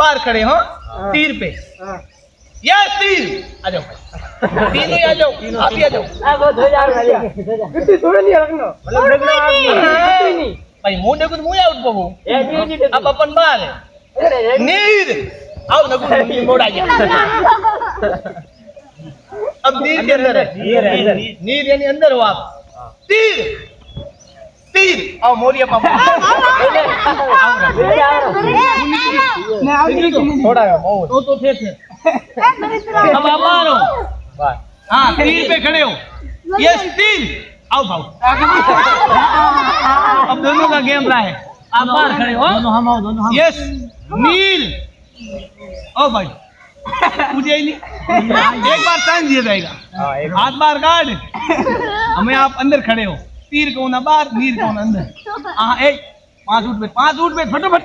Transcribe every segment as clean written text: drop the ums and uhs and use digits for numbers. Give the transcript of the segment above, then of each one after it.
बाहर खड़े हो तीर पे। यस तीर आ जाओ तीनों ही आ जाओ आप ही आ जाओ कितनी थोड़ी नहीं रखना मतलब देखना आप नहीं भाई मुंह देखो तो मुंह आउट बबू अब अपन बाहर है नीर आओ नगु मोड़ आ गया अब नीर के अंदर है नीर यानी अंदर हो आप तीर तीर आओ मोरिया पापा थोड़ा तो थे अब आप बाहर हो हाँ तीर पे खड़े हो यस तीर आओ भाऊ अब दोनों का गेम रहा है आप बाहर खड़े हो दोनों हम आओ दोनों हम यस नील ओ भाई मुझे ही नहीं एक बार टाइम दिया जाएगा हाथ बाहर काट हमें आप अंदर खड़े हो तीर कौन बाहर नीर कौन अंदर हाँ एक 5 उठ पे फटाफट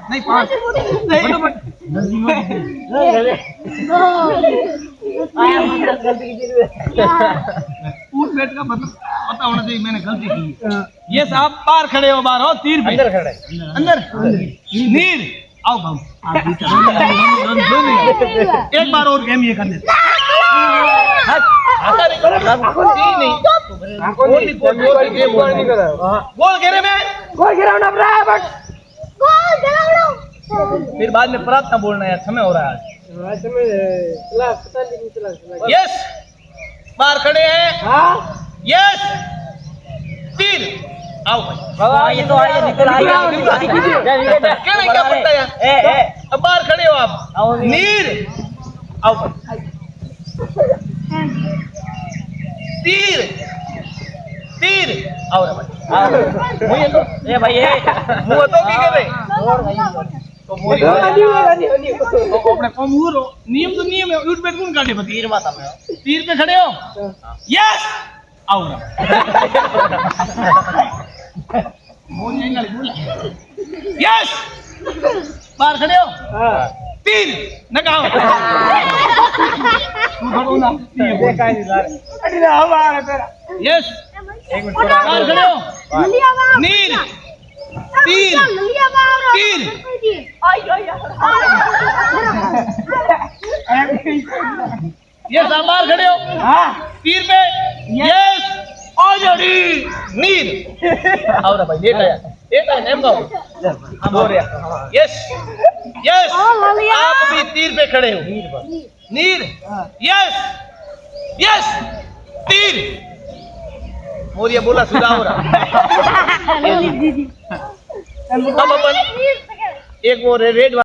नहीं 5 फटाफट उठ बैठ का मतलब पता होना चाहिए मैंने गलती की ये आप बाहर खड़े हो बाहर हो तीर पे अंदर खड़े अंदर नीर आओ बाबू एक बार और गेम ये कर लेते फिर बाद में प्रार्थना बोलना है समय हो रहा है यस बाहर खड़े हैं यस तीर आओ भाई ये तो आइए निकल आइए क्या पड़ता है अब बाहर खड़े हो आप नीर आओ भाई तीर तीर आओ भाई मुझे तो ये भाई ये मुंह तो की कर रहे तो मोरी अपने कमूर नियम तो नियम है उठ बैठ कौन काटे तीर माता में तीर पे खड़े हो यस आओ मोरी एंगल बोल यस बाहर खड़े हो तीर नकाओ तू खड़ो ना देखा नहीं यार अरे ना हमारा तेरा यस एक मिनट बाहर खड़े हो नीर तीर तीर यस आप बाहर खड़े हो हाँ तीर पे यस ऑलरेडी नीर आओ ना भाई लेट आया नेम गाओ हम बोल रहे यस यस आप भी तीर पे खड़े हो नीर यस यस तीर मोरिया बोला सुधा हो रहा अब अपन एक वो रेड